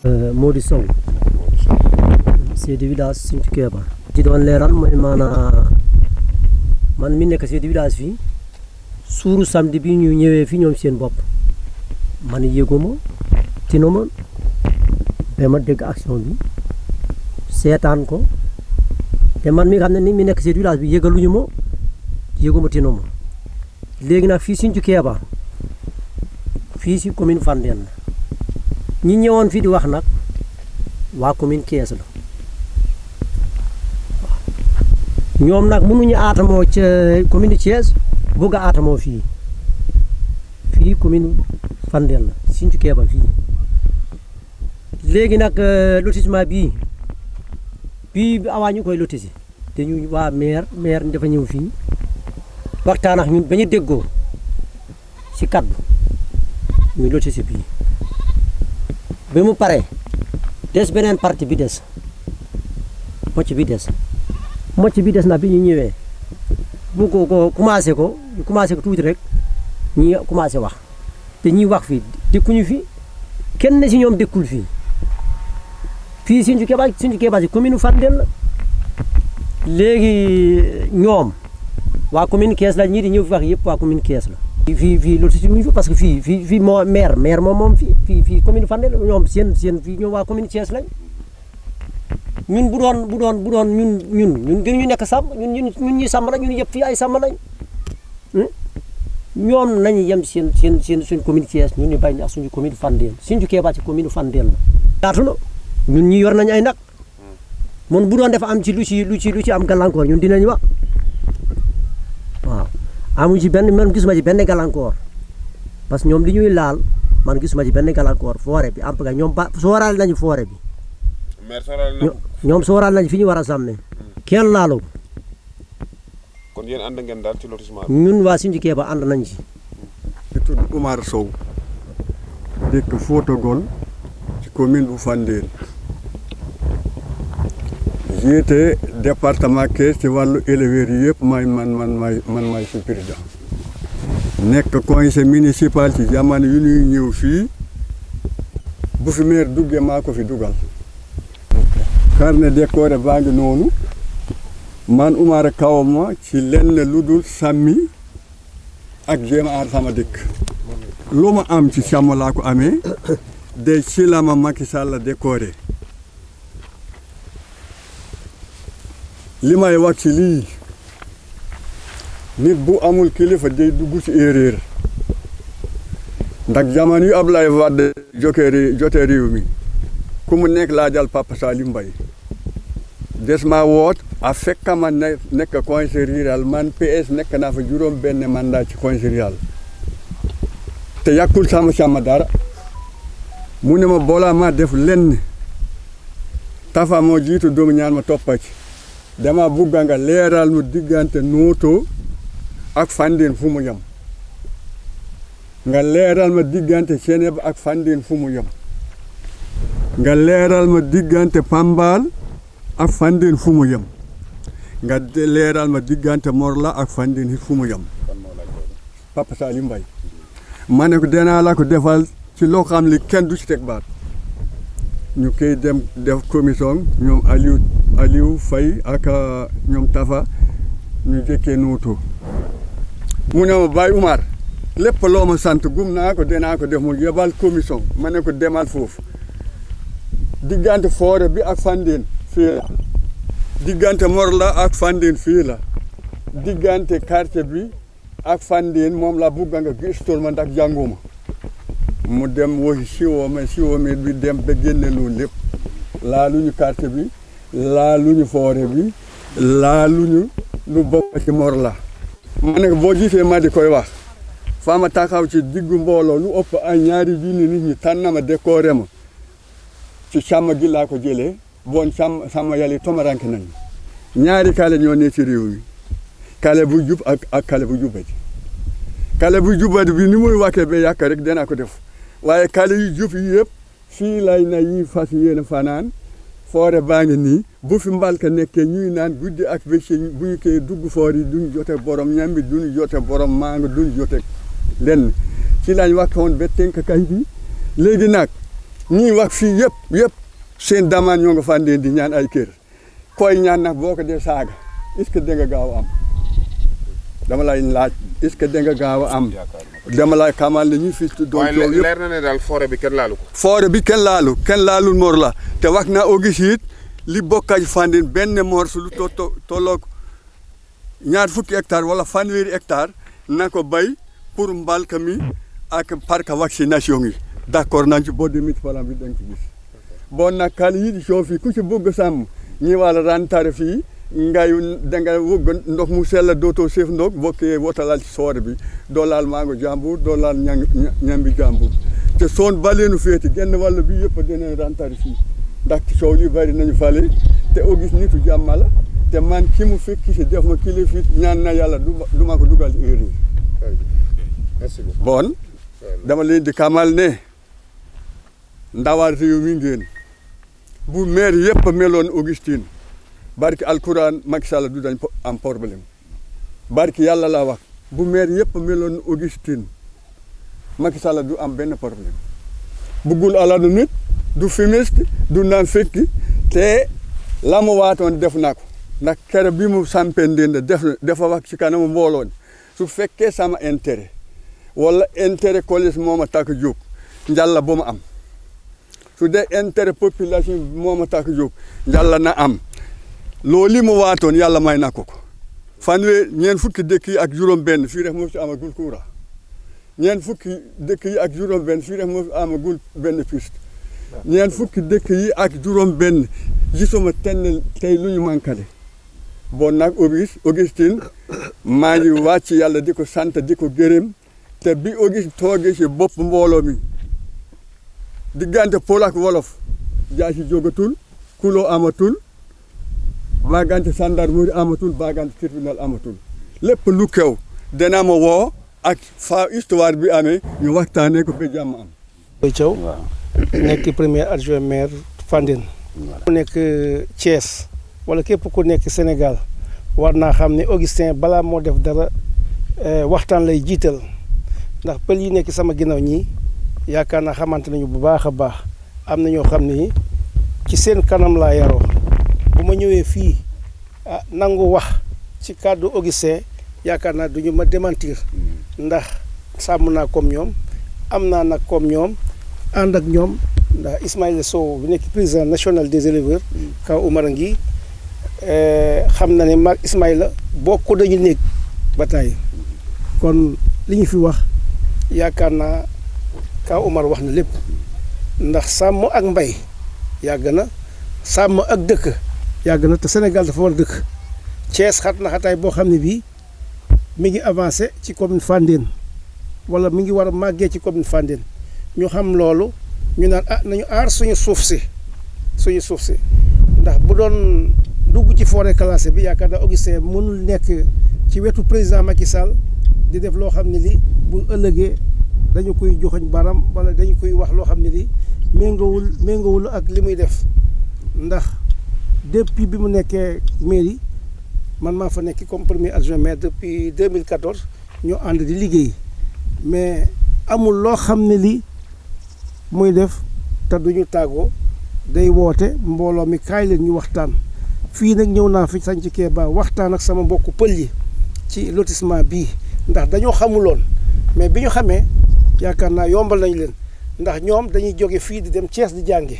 Mody Sow chef de village Sinthiou Kéba di doon leeral mooy maanaam man mi nekk chef de village fii suuru samedi bi ñu ñëwee fi ñoom seen bopp man yëguma tinuma ba ma dégg action bi seetaan ko te man mi xam ne ni mi nekk chef de village bi yëgaluñu ma yëguma tinuma léegi nag fii Sinthiou Kéba fii si commune Fandène la ñi ñëwoon fii di wax nag waa commune Thiès la ñoom nag mënuñu aatamoo ca commune Thiès bëgg a aatamoo fii commune Fandène la Sinthiou Kéba fii léegi nag lotissement bii awaa ñu koy lotissé te ñu waa maire dafa ñëw fii waxtaan ak ñun ba ñu déggoo si kaddu ñu lotissé bii ba mu paree des beneen partie bi des mocc bi des na bi ñu ñëwee bu ko commencé ko tuuti rek ñi commencé wax te ñiy wax fii dëkkuñu fi kenn si ñoom dëkkul fii Sinthiou Kéba si commune Fandène la léegi ñoom waa commune Thiès la ñii di ñëw fi wax yëpp waa commune Thiès la fii loolu si ñu fi parce que fii moo maire moom fii commune Fandène ñoom seen fii ñoom waa commune Thiès lañ ñun bu doon ñun gën ñu nekk sàmm ñun ñuy sàmm la ñun yëpp fii ay sàmm lañ ñoom nañu yem seen commune Thiès ñun ñu bañ ak suñu commune Fandène Sinthiou Kéba ci commune Fandène la yaatu na ñun ñi yor nañu ay nag mon bu doon dafa am ci lu ci am gàllankoor ñun dinañ wax waaw amu ci benn man gisuma ci benn gàllankoor parce que ñoom li ñuy laal man gisuma ci benn gàllankoor forêt bi am nga ñoom sooraal nañu forêt bi ñoom sooraal nañu fi ñu war a sàmmee kenn laaloo kon yéen ànd ngeen daal ci lotissement bi ñun waa Sinthiou Kéba ànd nañ ci di tudd Oumar Sow dëkk Fotogol ci commune bu Fandène jiite département Thiès ci wàllu éleveurs yi yëpp man maay si président nekk conseil municipal ci jamono yu ñuy ñëw fii bu fi maire duggee maa ko fi dugal carnet décoré baa ngi noonu man Oumar kawama ci lenn lu dul sàmmi ak jéem a aar sama dëkk lu ma am ci sàmm laa ko amee de ci la ma Macky Sall décoré li may wax ci lii nit bu amul kilifa day dugg ci erreur ndax jamono yu Ablaye Wade jotee réew mi ku mu nekk laa jal Papa Salim Mbaye des ma woot a fekk ma nekk conseil rural man PS nekk naa fa juróom benn mandat ci conseil rural te yàkkul sama dara mu ne ma boolaa ma def lenn Tafa moo jiitu doomu ñaan ma toppa ci dama bugga nga leeral nu diggante Noto ak Fandène fu mu yem nga leeral ma diggante Ceneba ak Fandène fu mu yem nga leeral ma diggante Pambal ak Fandène fu mu yem nga leeral ma diggante Morla ak Fandène fu mu yem Papa Salim Mbaye ma ne ko danaa la ko defal ci loo xam li kenn du ci teg baat ñu koy dem def commission ñoom Aliou Faye ak ñoom Tafa ñu jëkkee Noto mu ne ma Baye Oumar lépp loo ma sant gum naa ko danaa ko def mu yebal commission ma ne ko demal foofu diggante forêt bi ak Fandène fii la diggante Morla ak Fandène fii la diggante quartier bi ak Fandène moom la bugga nga gëstool ma ndax jànguma mu dem woy siwoome bi dem ba génne loolu lépp laaluñu quartier bi laaluñu forêt bi laaluñu lu bokk ci Morla ma ne ko boo gisee ma di koy wax faa ma taxaw ci diggu mbooloo lu ëpp ay ñaari junni nit ñi tànn ma décoré ma ci sàmm gi laa ko jëlee bon sàmm yàlla tomaranke nañu ñaari kale ñoo ne ci réew mi kale bu jub ak kale bu jubati kale bu jubati bi ni muy wàkkee ba yàq rek danaa ko def waaye kale yu jub yi yëpp fii lay na yi fas yéene fanaan foore baa ngi nii bu fi mbalka nekkee ñuy naan guddi ak bëccëg bu ñu koy dugg foor yi duñ jote borom ñambi duñ jote borom mango duñ jote lenn ci lañ waxoon ba tënk kay bi léegi nag ñii wax fii yëpp seen damaan ñoo nga Fandène di ñaan ay kër koy ñaan nag boo ko dee saaga est-ce que da nga gaaw a am dama lay laaj est-ce que da nga gaaw a am dama lay xamal ne ñi fi doon coow yëpp waaye leer na ne daal forêt bi kenn laalu ko. forêt bi kenn laalul Mor la te wax naa Auguste it li bokkaaj Fandène benn morceau lu tolloog ñaar fukki hectare wala fanweeri hectare na ko bay pour mbalka mi ak parc vaccination yi d'accord nañ ci boo demee ci plan bi da nga ci gis bon nag kan yi di soo fii ku ci bëgg sàmm ñi wala rentare fii ngay danga wëgg ndox mu sell dootoo seef ndox bokkee wotalal ci soore bi doo laal mango jàmbur doo laal ñambi jàmbur te soon baleenu féeti genn wàll bi yëpp dina rentare fii ndax soow li bari nañu fale te Auguste nitu jàmm la te man ki mu fekk si def ma kilifa ñaan na yàlla du ma ko dugal erreur merci beaucoup. bon dama leen di xamal ne ndawal réew mi ngeen bu maire yëpp meloon Augustine barki alquran Macky Sall du dañ am problème barki yàlla laa wax bu maire yëpp meloon Augustine Macky Sall du am benn problème buggul alal nit du fumiste du naan fekki te la mu waatoon def na ko ndax kere bi mu sampee ndende dafa wax ci kanamu mbooloo su fekkee sama intérêt wala intérêt collège moo ma tax a jóg njàlla ba mu am su dee intérêt population bi moo ma tax a jóg njàlla na am loolu mu waatoon yàlla may na ko ñeent fukki dëkk yi ak juróom-benn fii rek moo ci amagul courant ñeent fukki dëkk yi ak juróom-benn fii rek moo ci amagul benn piste ñeent fukki dëkk yi ak juróom-benn gisuma tey lu ñu manqué bon nag Augustine maa ngi wàcc yàlla di ko sant di ko gërëm te bi Auguste toogee ci bopp mbooloo mi diggante Pël ak Wolof jaasi jógatul kuloo amatul baagante gendarmerie amatul baagante tribunal amatul lépp lu kew dana ma woo ak fa histoire bi amee ñu waxtaanee ko ba jàmm am. Boy Thiaw nekk premier adjoint maire Fandène. ku nekk Thiès wala képp ku nekk Sénégal war naa xam ne Augustin balaa moo def dara waxtaan lay jiital ndax pël yi nekk sama ginnaaw ñii yaakaar naa xamante nañu bu baax a baax am na ñoo xam ne ci seen kanam laa yaroo bu ma ñëwee fii nangu wax ci kàddu Augustin yaakaar naa duñu ma démentir ndax sàmm naa comme ñoom am naa nag comme ñoom ànd ak ñoom ndax Ismaïla Sow bi nekk président national des éleveurs kaw Umar ngi xam na ne maag Ismaïla bokk dañu nekk bataay kon li ñu fi wax yaakaar naa kaw Umar wax na lépp ndax sàmm ak mbay yàgg na sàmm ak dëkk yàgg na te Sénégal dafa war dëkk Thiès xat na xataay boo xam ne bii mi ngi avancé ci commune Fandène wala mi ngi war a màggee ci commune Fandène ñu xam loolu ñu naan nañu aar suñu suuf si ndax bu doon dugg ci forêt classée bi yaakaar naa Augustin mënul nekk ci wetu président Macky Sall di def loo xam ne li bu ëllëgee dañu koy joxoñ baram wala dañu koy wax loo xam ne li méngawul ak li muy def ndax depuis bi mu nekkee mairie man maa fa nekk comme premier adjoint maire depuis 2014 ñoo ànd di liggéey mais amul loo xam ne li muy def te duñu tàggoo day woote mbooloo mi kaay leen ñu waxtaan fii nag ñëw naa fi sañ ci Kéba waxtaan ak sama mbokku pël yi ci lotissement bii ndax dañoo xamuloon mais bi ñu xamee yaakaar naa yombal nañu leen ndax ñoom dañuy jóge fii di dem Thiès di jànge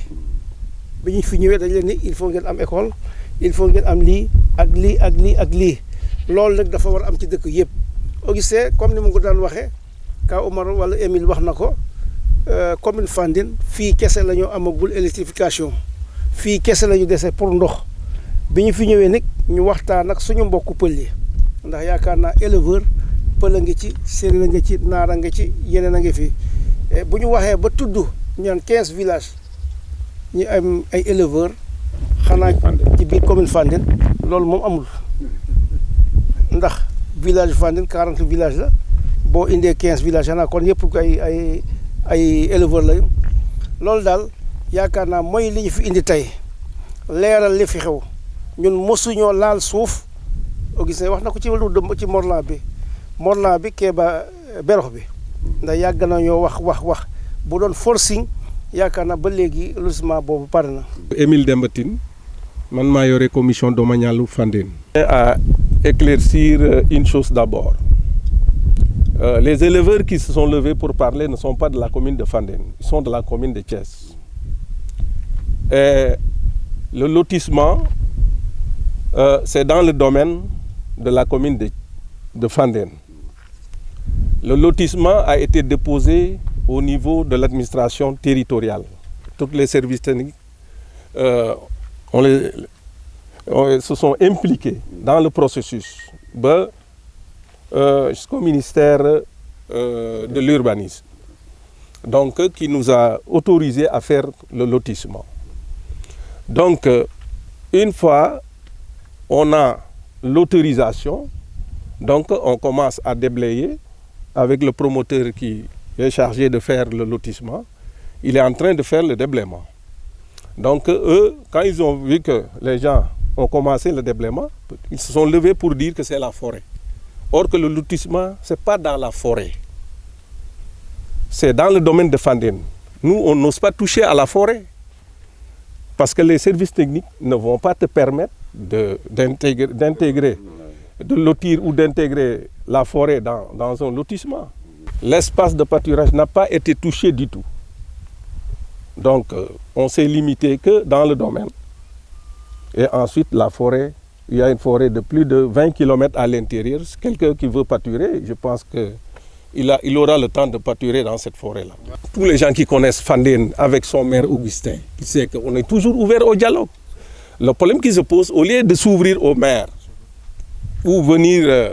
bi ñu fi ñëwee dañ leen ni il faut ngeen am école il faut ngeen am lii ak lii ak lii ak lii loolu nag dafa war a am ci dëkk yëpp Augustin comme ni mu ko daan waxee Ka Omar wala Émile wax na ko commune Fandène fii kese la ñu amagul électrification fii kese la ñu dese pour ndox bi ñu fi ñëwee nag ñu waxtaan ak suñu mbokku pël yi ndax yaakaar naa éleveur pël a ngi ci séeréer a ngi ci naar a ngi ci yeneen a ngi fi bu ñu waxee ba tudd ñu naan 15 villages ñu am ay éleveurs xanaa ci biir commune Fandène loolu moom amul ndax village Fandène 40 villages la boo indee 15 villages xanaa kon yëpp ay éleveurs lañu loolu daal yaakaar naa mooy li ñu fi indi tey leeral li fi xew ñun mosuñoo laal suuf Augustin wax na ko ci Morlan bi Kéba Berox bi ndax yàgg nañoo wax bu doon forcing yaakaar naa ba léegi lotissement boobu pare na. Émile Demba Tine man maa yore commission domaniale Fandène. À éclaircir une chose d'abord. Les éleveurs qui se sont levés pour parler ne sont pas de la commune de Fandène, ils sont de la commune de Thiès. Et le lotissement, c'est dans le domaine de la commune de Fandène. Le lotissement a été déposé au niveau de l'administration territoriale. Tous les services techniques se sont impliqués dans le processus jusqu'au ministère de l'urbanisme, donc qui nous a autorisé à faire le lotissement. Donc, une fois on a l'autorisation, donc on commence à déblayer avec le promoteur qui est chargé de faire le lotissement. Il est en train de faire le déblaiement. Donc eux, quand ils ont vu que les gens ont commencé le déblaiement, ils se sont levés pour dire que c'est la forêt. Or que le lotissement, ce n'est pas dans la forêt. C'est dans le domaine de Fandène. Nous, on n'ose pas toucher à la forêt. Parce que les services techniques ne vont pas te permettre d'intégrer, de lotir ou d'intégrer la forêt dans un lotissement. L'espace de pâturage n'a pas été touché du tout. Donc, on s'est limité que dans le domaine. Et ensuite, la forêt, il y a une forêt de plus de 20 km à l'intérieur. Quelqu'un qui veut pâturer, je pense qu'il aura le temps de pâturer dans cette forêt-là. Tous les gens qui connaissent Fandène avec son maire Augustin, qui sait qu'on est toujours ouvert au dialogue. Le problème qui se pose, au lieu de s'ouvrir au maire ou venir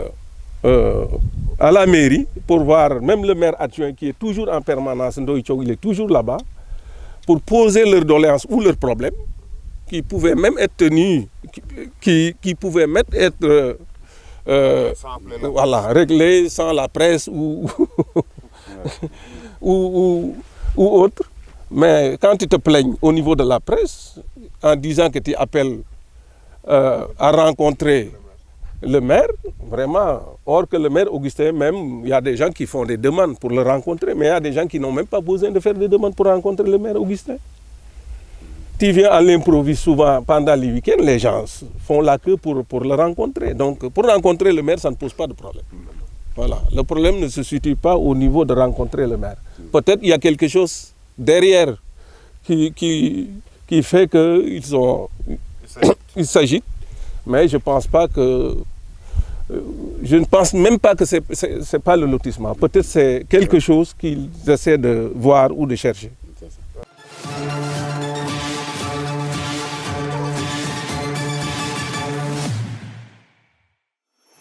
à la mairie pour voir même le maire adjoint qui est toujours en permanence, il est toujours là-bas, pour poser leurs doléances ou leurs problèmes, qui pouvaient même être tenus, qui pouvaient même être réglés sans la presse ou autre. Mais quand tu te plaignes au niveau de la presse, en disant que tu appelles à rencontrer le maire, vraiment, or que le maire Augustin même, il y a des gens qui font des demandes pour le rencontrer, mais il y a des gens qui n'ont même pas besoin de faire des demandes pour rencontrer le maire Augustin. Tu viens à l'improviste souvent pendant les week-ends, les gens font la queue pour le rencontrer. Donc pour rencontrer le maire, ça ne pose pas de problème. Voilà. Le problème ne se situe pas au niveau de rencontrer le maire. Peut-être qu'il y a quelque chose derrière qui fait qu'ils s'agitent, mais je pense pas que... Je ne pense même pas que c'est pas le lotissement. Peut-être c'est quelque chose qu'ils essaient de voir ou de chercher.